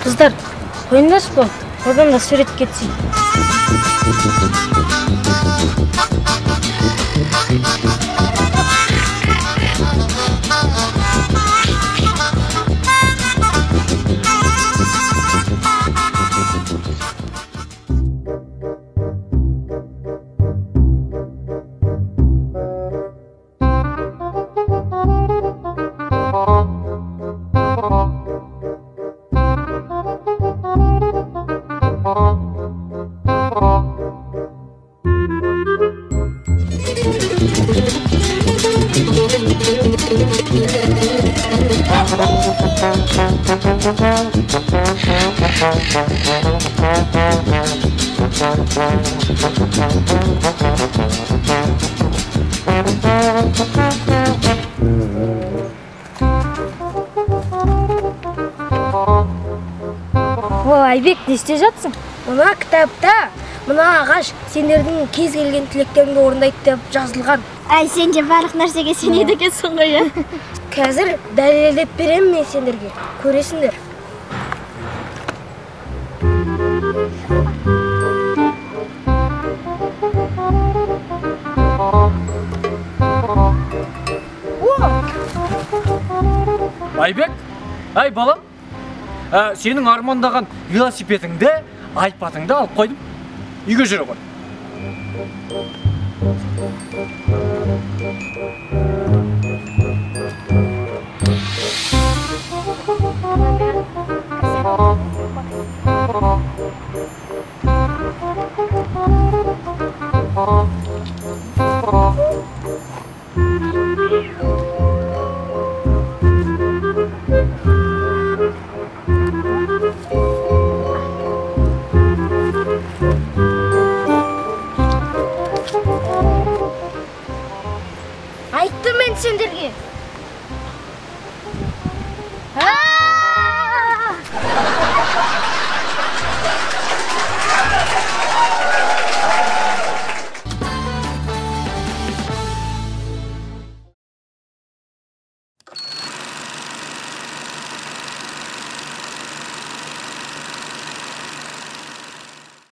Kızlar, oyundasın bu. Oradan da süret geçsin. Айбек, не істеп жатсың? Мына кітапта мына ағаш сендердің кез келген тілектеріңді орындайды деп жазылған. Ай, сен де барлық нәрсеге сенеді екенсің ғой, иә? Қазір дәлелдеп беремін мен сендерге. Көресіңдер. Айбек, ай балам, сенің армандаған велосипедіңді, айпатыңды алып қойдым. Үйге жүре ғой.